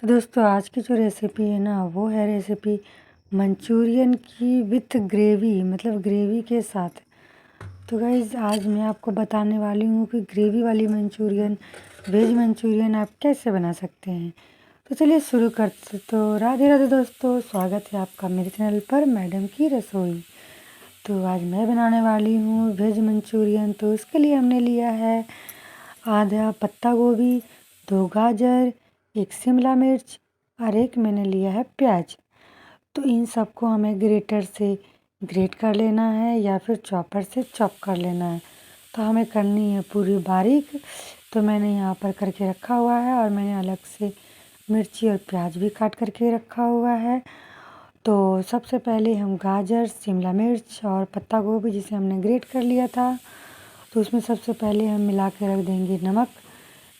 तो दोस्तों आज की जो रेसिपी है ना वो है रेसिपी मंचूरियन की विथ ग्रेवी मतलब ग्रेवी के साथ। तो गाइज़ आज मैं आपको बताने वाली हूँ कि ग्रेवी वाली मंचूरियन वेज मंचूरियन आप कैसे बना सकते हैं। तो चलिए शुरू करते। तो राधे राधे दोस्तों, स्वागत है आपका मेरे चैनल पर मैडम की रसोई। तो आज मैं बनाने वाली हूँ वेज मंचूरियन। तो इसके लिए हमने लिया है आधा पत्ता गोभी, 2 गाजर, 1 शिमला मिर्च और 1 मैंने लिया है प्याज। तो इन सबको हमें ग्रेटर से ग्रेट कर लेना है या फिर चॉपर से चॉप कर लेना है। तो हमें करनी है पूरी बारीक। तो मैंने यहाँ पर करके रखा हुआ है और मैंने अलग से मिर्ची और प्याज भी काट करके रखा हुआ है। तो सबसे पहले हम गाजर, शिमला मिर्च और पत्ता गोभी जिसे हमने ग्रेट कर लिया था, तो उसमें सबसे पहले हम मिला के रख देंगे नमक।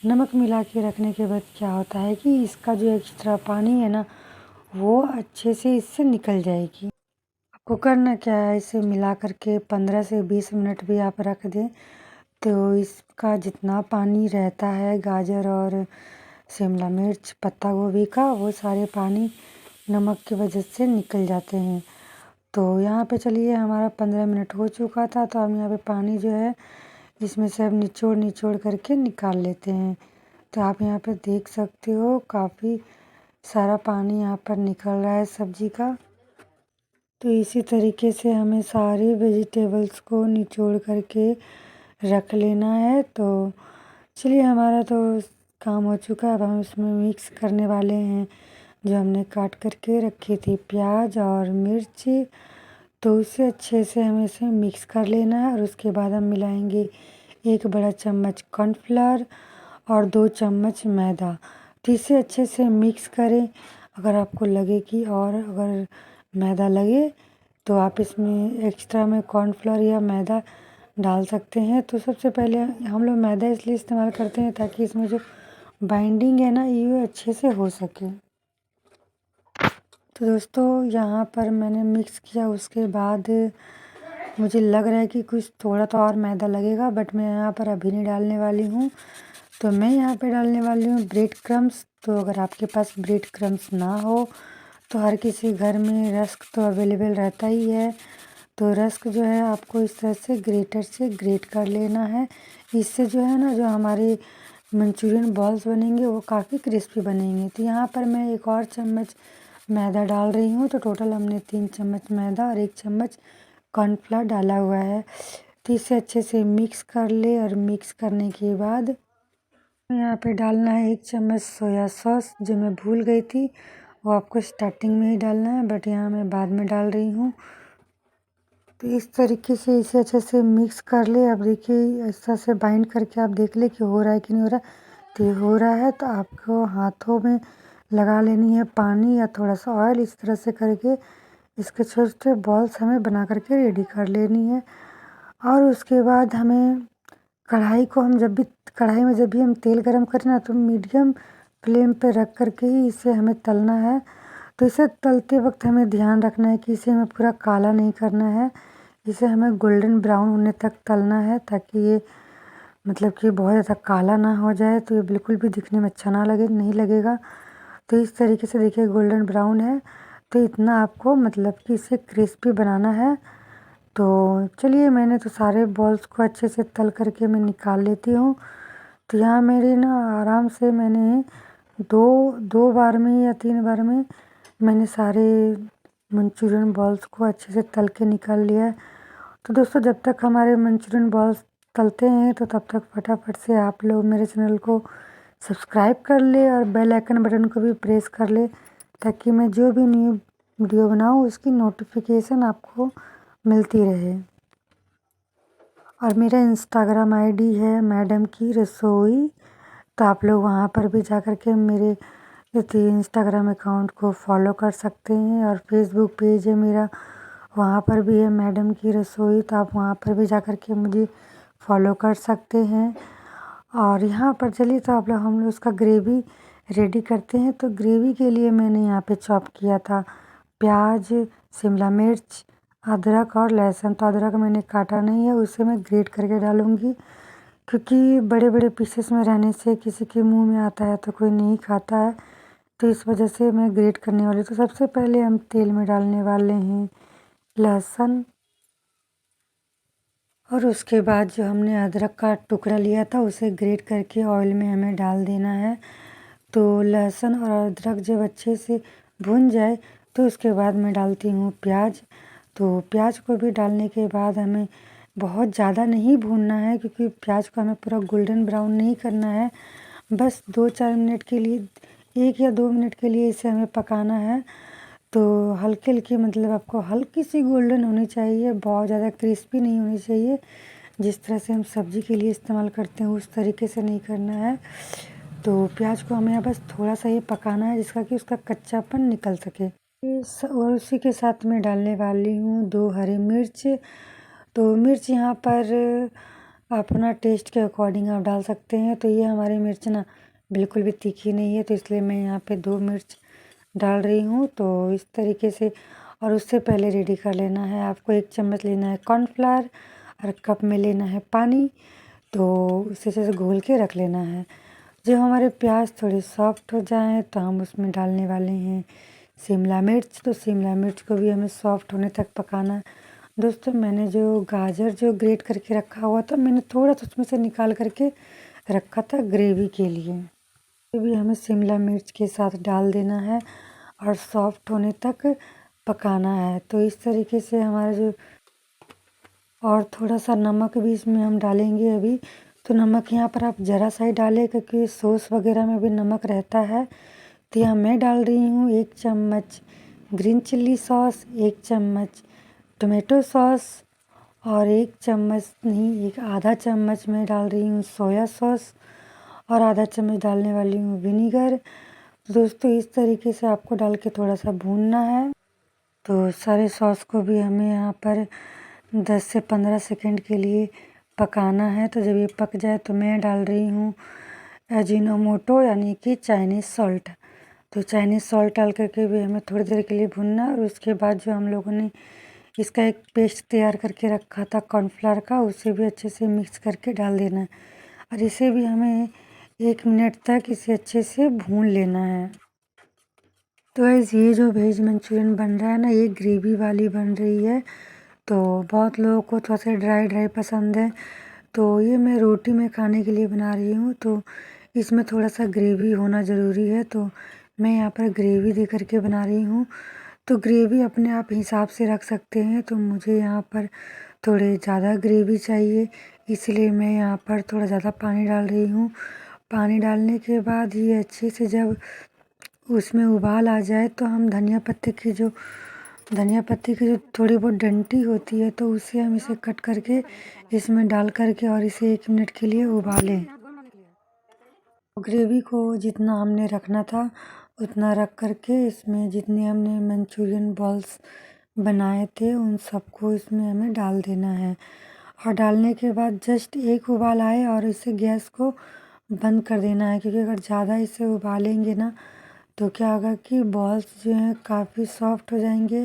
नमक मिला के रखने के बाद क्या होता है कि इसका जो एक्स्ट्रा पानी है ना वो अच्छे से इससे निकल जाएगी। आपको करना क्या है, इसे मिला करके 15 से 20 मिनट भी आप रख दें तो इसका जितना पानी रहता है गाजर और शिमला मिर्च पत्ता गोभी का वो सारे पानी नमक की वजह से निकल जाते हैं। तो यहाँ पे चलिए हमारा 15 मिनट हो चुका था। तो हम यहाँ पे पानी जो है इसमें से अब निचोड़ निचोड़ करके निकाल लेते हैं। तो आप यहाँ पे देख सकते हो काफ़ी सारा पानी यहाँ पर निकल रहा है सब्जी का। तो इसी तरीके से हमें सारे वेजिटेबल्स को निचोड़ करके रख लेना है। तो चलिए हमारा तो काम हो चुका है। अब हम इसमें मिक्स करने वाले हैं जो हमने काट करके रखी थी प्याज और मिर्ची। तो उसे अच्छे से हमें इसे मिक्स कर लेना है और उसके बाद हम मिलाएंगे 1 बड़ा चम्मच कॉर्नफ्लोर और 2 चम्मच मैदा। तो इसे अच्छे से मिक्स करें। अगर आपको लगे कि और अगर मैदा लगे तो आप इसमें एक्स्ट्रा में कॉर्नफ्लोर या मैदा डाल सकते हैं। तो सबसे पहले हम लोग मैदा इसलिए इस्तेमाल करते हैं ताकि इसमें जो बाइंडिंग है ना ये अच्छे से हो सके। तो दोस्तों यहाँ पर मैंने मिक्स किया, उसके बाद मुझे लग रहा है कि कुछ थोड़ा तो और मैदा लगेगा, बट मैं यहाँ पर अभी नहीं डालने वाली हूँ। तो मैं यहाँ पे डालने वाली हूँ ब्रेड क्रम्स। तो अगर आपके पास ब्रेड क्रम्स ना हो तो हर किसी घर में रस्क तो अवेलेबल रहता ही है। तो रस्क जो है आपको इस तरह से ग्रेटर से ग्रेट कर लेना है। इससे जो है ना जो हमारे मंचूरियन बॉल्स बनेंगे वो काफ़ी क्रिस्पी बनेंगे। तो यहाँ पर मैं 1 और चम्मच मैदा डाल रही हूँ। तो टोटल हमने 3 चम्मच मैदा और 1 चम्मच कॉर्नफ्लोर डाला हुआ है। तो इसे अच्छे से मिक्स कर ले और मिक्स करने के बाद यहाँ पे डालना है 1 चम्मच सोया सॉस जो मैं भूल गई थी। वो आपको स्टार्टिंग में ही डालना है बट यहाँ मैं बाद में डाल रही हूँ। तो इस तरीके से इसे अच्छे से मिक्स कर ले। अब देखिए ऐसा से बाइंड करके आप देख ले कि हो रहा है कि नहीं हो रहा। तो ये हो रहा है तो आपको हाथों में लगा लेनी है पानी या थोड़ा सा ऑयल। इस तरह से करके इसके छोटे छोटे बॉल्स हमें बना करके रेडी कर लेनी है। और उसके बाद हमें कढ़ाई को हम कढ़ाई में जब भी हम तेल गरम करें ना तो मीडियम फ्लेम पे रख करके ही इसे हमें तलना है। तो इसे तलते वक्त हमें ध्यान रखना है कि इसे हमें पूरा काला नहीं करना है। इसे हमें गोल्डन ब्राउन होने तक तलना है ताकि ये मतलब कि बहुत ज़्यादा काला ना हो जाए तो ये बिल्कुल भी दिखने में अच्छा ना लगे नहीं लगेगा। तो इस तरीके से देखिए गोल्डन ब्राउन है। तो इतना आपको मतलब कि इसे क्रिस्पी बनाना है। तो चलिए मैंने तो सारे बॉल्स को अच्छे से तल करके मैं निकाल लेती हूँ। तो यहाँ मेरी ना आराम से मैंने दो दो बार में या 3 बार में मैंने सारे मंचूरियन बॉल्स को अच्छे से तल के निकाल लिया है। तो दोस्तों जब तक हमारे मंचूरियन बॉल्स तलते हैं तो तब तक फटाफट से आप लोग मेरे चैनल को सब्सक्राइब कर ले और बेल आइकन बटन को भी प्रेस कर ले ताकि मैं जो भी न्यू वीडियो बनाऊँ उसकी नोटिफिकेशन आपको मिलती रहे। और मेरा इंस्टाग्राम आईडी है मैडम की रसोई। तो आप लोग वहाँ पर भी जा कर के मेरे इंस्टाग्राम अकाउंट को फॉलो कर सकते हैं। और फेसबुक पेज है मेरा, वहाँ पर भी है मैडम की रसोई। तो आप वहाँ पर भी जा कर के मुझे फॉलो कर सकते हैं। और यहाँ पर चलिए तो आप लोग हम लोग उसका ग्रेवी रेडी करते हैं। तो ग्रेवी के लिए मैंने यहाँ पे चॉप किया था प्याज, शिमला मिर्च, अदरक और लहसुन। तो अदरक मैंने काटा नहीं है, उसे मैं ग्रेट करके डालूँगी क्योंकि बड़े बड़े पीसेस में रहने से किसी के मुंह में आता है तो कोई नहीं खाता है। तो इस वजह से मैं ग्रेट करने वाली हूँ। तो सबसे पहले हम तेल में डालने वाले हैं लहसुन, और उसके बाद जो हमने अदरक का टुकड़ा लिया था उसे ग्रेट करके ऑयल में हमें डाल देना है। तो लहसुन और अदरक जब अच्छे से भुन जाए तो उसके बाद मैं डालती हूँ प्याज। तो प्याज को भी डालने के बाद हमें बहुत ज़्यादा नहीं भूनना है, क्योंकि प्याज को हमें पूरा गोल्डन ब्राउन नहीं करना है। बस 2-4 मिनट के लिए, 1 या 2 मिनट के लिए इसे हमें पकाना है। तो हल्की-हल्की, मतलब आपको हल्की सी गोल्डन होनी चाहिए, बहुत ज़्यादा क्रिस्पी नहीं होनी चाहिए। जिस तरह से हम सब्ज़ी के लिए इस्तेमाल करते हैं उस तरीके से नहीं करना है। तो प्याज को हमें यहाँ बस थोड़ा-सा ये पकाना है, जिसका कि उसका कच्चापन निकल सके। और उसी के साथ मैं डालने वाली हूँ 2 हरी मिर्च। तो मिर्च यहाँ पर अपना टेस्ट के अकॉर्डिंग आप डाल सकते हैं। तो ये हमारी मिर्च ना बिल्कुल भी तीखी नहीं है, तो इसलिए मैं यहाँ पे 2 मिर्च डाल रही हूँ। तो इस तरीके से, और उससे पहले रेडी कर लेना है आपको 1 चम्मच लेना है कॉर्नफ्लावर और कप में लेना है पानी। तो उसे अच्छे से घोल के रख लेना है। जब हमारे प्याज थोड़े सॉफ्ट हो जाएं तो हम उसमें डालने वाले हैं शिमला मिर्च। तो शिमला मिर्च को भी हमें सॉफ्ट होने तक पकाना है। दोस्तों, मैंने जो गाजर जो ग्रेट करके रखा हुआ था, मैंने थोड़ा सा उसमें से निकाल करके रखा था ग्रेवी के लिए। ये भी हमें शिमला मिर्च के साथ डाल देना है और सॉफ्ट होने तक पकाना है। तो इस तरीके से हमारा जो, और थोड़ा सा नमक भी इसमें हम डालेंगे अभी। तो नमक यहाँ पर आप ज़रा सा ही डालें, क्योंकि सॉस वगैरह में भी नमक रहता है। तो यहाँ मैं डाल रही हूँ 1 चम्मच ग्रीन चिल्ली सॉस, 1 चम्मच टोमेटो सॉस, और 1 चम्मच नहीं, एक आधा चम्मच मैं डाल रही हूँ सोया सॉस, और आधा चम्मच डालने वाली हूँ विनीगर। दोस्तों, इस तरीके से आपको डाल के थोड़ा सा भूनना है। तो सारे सॉस को भी हमें यहाँ पर 10 से 15 सेकंड के लिए पकाना है। तो जब ये पक जाए तो मैं डाल रही हूँ अजीनोमोटो, यानी कि चाइनीज़ सॉल्ट। तो चाइनीज़ सॉल्ट डाल करके भी हमें थोड़ी देर के लिए भूनना है। और उसके बाद जो हम लोगों ने इसका एक पेस्ट तैयार करके रखा था कॉर्नफ्लावर का, उसे भी अच्छे से मिक्स करके डाल देना है। और इसे भी हमें 1 मिनट तक इसे अच्छे से भून लेना है। तो गाइस, ये जो वेज मंचूरियन बन रहा है ना, ये ग्रेवी वाली बन रही है। तो बहुत लोगों को थोड़ा सा ड्राई ड्राई पसंद है, तो ये मैं रोटी में खाने के लिए बना रही हूँ। तो इसमें थोड़ा सा ग्रेवी होना ज़रूरी है, तो मैं यहाँ पर ग्रेवी दे करके बना रही हूँ। तो ग्रेवी अपने आप हिसाब से रख सकते हैं। तो मुझे यहाँ पर थोड़े ज़्यादा ग्रेवी चाहिए, इसलिए मैं यहाँ पर थोड़ा ज़्यादा पानी डाल रही हूँ। पानी डालने के बाद ये अच्छे से जब उसमें उबाल आ जाए तो हम धनिया पत्ती की जो थोड़ी बहुत डंटी होती है, तो उसे हम इसे कट करके इसमें डाल करके और इसे 1 मिनट के लिए उबालें। ग्रेवी को जितना हमने रखना था उतना रख करके इसमें जितने हमने मंचूरियन बॉल्स बनाए थे उन सबको इसमें हमें डाल देना है। और डालने के बाद जस्ट एक उबाल आए और इसे गैस को बंद कर देना है, क्योंकि अगर ज़्यादा इसे उबालेंगे ना तो क्या होगा कि बॉल्स जो हैं काफ़ी सॉफ्ट हो जाएंगे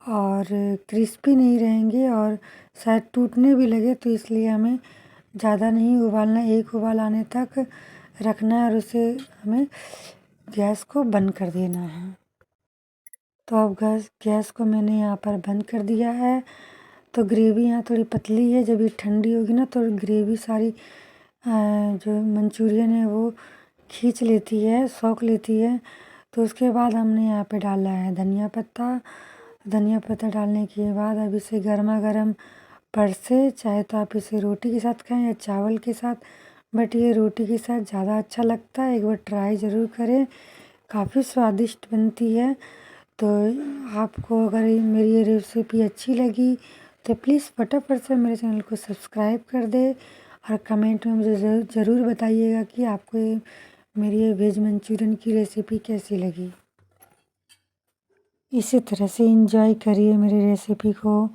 और क्रिस्पी नहीं रहेंगे और शायद टूटने भी लगे। तो इसलिए हमें ज़्यादा नहीं उबालना, एक उबाल आने तक रखना है और उसे हमें गैस को बंद कर देना है। तो अब गैस को मैंने यहाँ पर बंद कर दिया है। तो ग्रेवी यहाँ थोड़ी पतली है, जब ये ठंडी होगी ना तो ग्रेवी सारी जो मंचूरियन है वो खींच लेती है, सोख लेती है। तो उसके बाद हमने यहाँ पे डाला है धनिया पत्ता। धनिया पत्ता डालने के बाद अब इसे गर्मा गर्म परसे, चाहे तो आप इसे रोटी के साथ खाएं या चावल के साथ, बट ये रोटी के साथ ज़्यादा अच्छा लगता है। एक बार ट्राई ज़रूर करें, काफ़ी स्वादिष्ट बनती है। तो आपको अगर मेरी ये रेसिपी अच्छी लगी तो प्लीज़ फटाफट से मेरे चैनल को सब्सक्राइब कर दे और कमेंट में मुझे ज़रूर बताइएगा कि आपको मेरी ये वेज मंचूरियन की रेसिपी कैसी लगी। इसी तरह से एंजॉय करिए मेरी रेसिपी को।